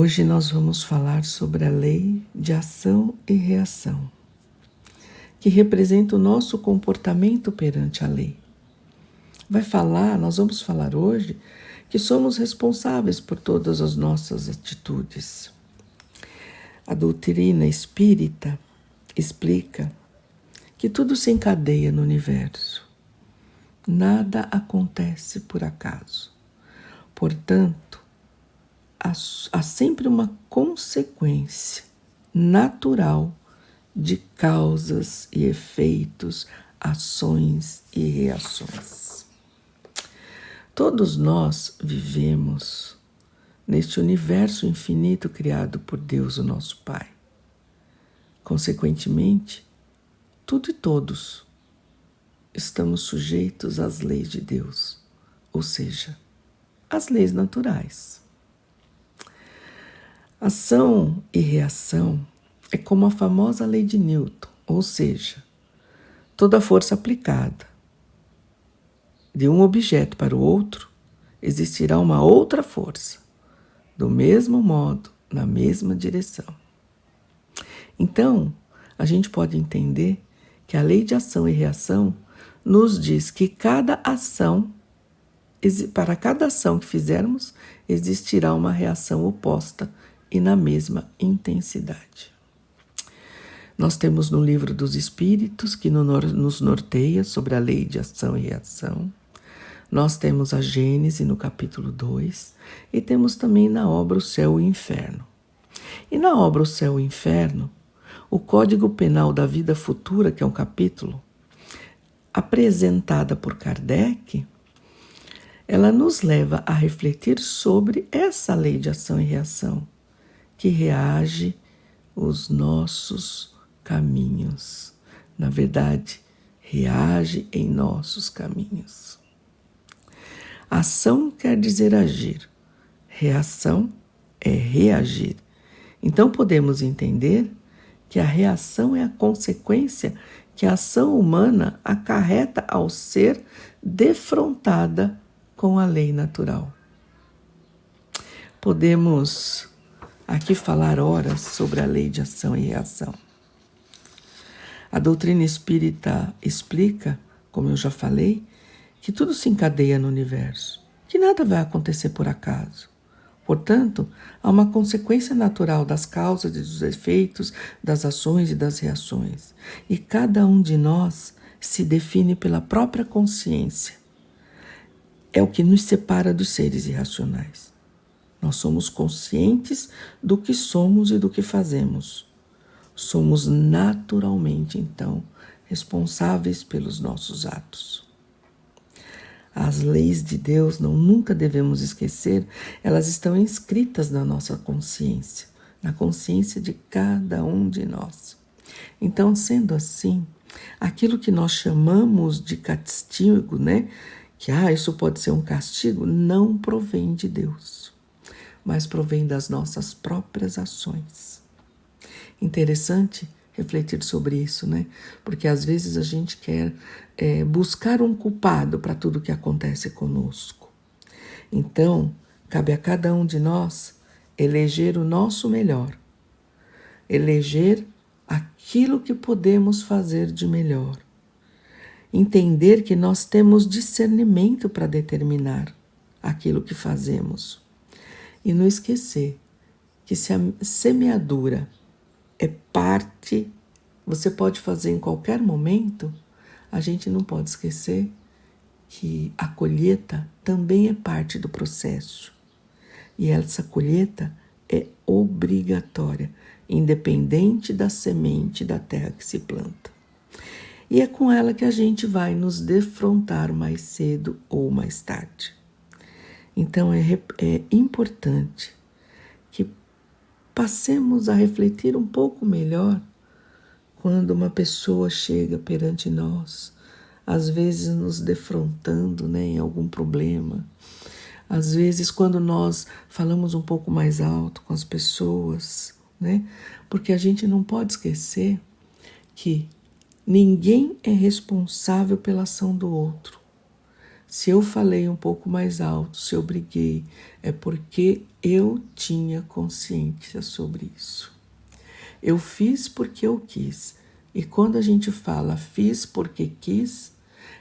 Hoje nós vamos falar sobre a lei de ação e reação, que representa o nosso comportamento perante a lei. Nós vamos falar hoje que somos responsáveis por todas as nossas atitudes. A doutrina espírita explica que tudo se encadeia no universo. Nada acontece por acaso. Portanto, há sempre uma consequência natural de causas e efeitos, ações e reações. Todos nós vivemos neste universo infinito criado por Deus, o nosso Pai. Consequentemente, tudo e todos estamos sujeitos às leis de Deus, ou seja, às leis naturais. Ação e reação é como a famosa lei de Newton, ou seja, toda força aplicada de um objeto para o outro, existirá uma outra força, do mesmo modo, na mesma direção. Então, a gente pode entender que a lei de ação e reação nos diz que para cada ação que fizermos, existirá uma reação oposta e na mesma intensidade. Nós temos no Livro dos Espíritos, que nos norteia sobre a lei de ação e reação. Nós temos a Gênese no capítulo 2 e temos também na obra O Céu e o Inferno. E na obra O Céu e o Inferno, o Código Penal da Vida Futura, que é um capítulo apresentada por Kardec, ela nos leva a refletir sobre essa lei de ação e reação, que reage os nossos caminhos. Na verdade, reage em nossos caminhos. Ação quer dizer agir, reação é reagir. Então podemos entender que a reação é a consequência que a ação humana acarreta ao ser defrontada com a lei natural. Podemos aqui falar horas sobre a lei de ação e reação. A doutrina espírita explica, como eu já falei, que tudo se encadeia no universo, que nada vai acontecer por acaso. Portanto, há uma consequência natural das causas e dos efeitos, das ações e das reações. E cada um de nós se define pela própria consciência. É o que nos separa dos seres irracionais. Nós somos conscientes do que somos e do que fazemos. Somos naturalmente, então, responsáveis pelos nossos atos. As leis de Deus, nunca devemos esquecer, elas estão inscritas na nossa consciência, na consciência de cada um de nós. Então, sendo assim, aquilo que nós chamamos de castigo, que isso pode ser um castigo, não provém de Deus, mas provém das nossas próprias ações. Interessante refletir sobre isso, Porque às vezes a gente quer buscar um culpado para tudo que acontece conosco. Então, cabe a cada um de nós eleger o nosso melhor, eleger aquilo que podemos fazer de melhor, entender que nós temos discernimento para determinar aquilo que fazemos e não esquecer que se a semeadura é parte, você pode fazer em qualquer momento, a gente não pode esquecer que a colheita também é parte do processo. E essa colheita é obrigatória, independente da semente da terra que se planta. E é com ela que a gente vai nos defrontar mais cedo ou mais tarde. Então é importante que passemos a refletir um pouco melhor quando uma pessoa chega perante nós, às vezes nos defrontando em algum problema. Às vezes quando nós falamos um pouco mais alto com as pessoas, porque a gente não pode esquecer que ninguém é responsável pela ação do outro. Se eu falei um pouco mais alto, se eu briguei, é porque eu tinha consciência sobre isso. Eu fiz porque eu quis. E quando a gente fala fiz porque quis,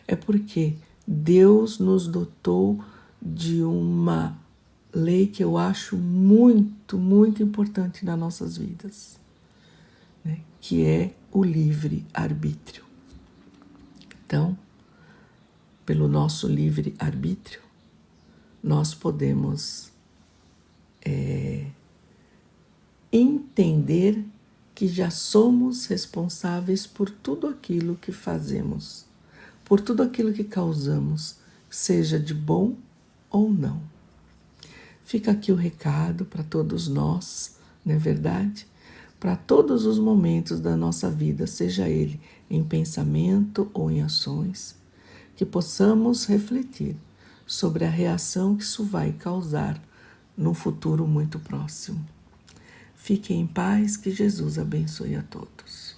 é porque Deus nos dotou de uma lei que eu acho muito, muito importante nas nossas vidas, né? Que é o livre-arbítrio. Então, pelo nosso livre-arbítrio, nós podemos entender que já somos responsáveis por tudo aquilo que fazemos, por tudo aquilo que causamos, seja de bom ou não. Fica aqui o recado para todos nós, não é verdade? Para todos os momentos da nossa vida, seja ele em pensamento ou em ações, que possamos refletir sobre a reação que isso vai causar num futuro muito próximo. Fiquem em paz, que Jesus abençoe a todos.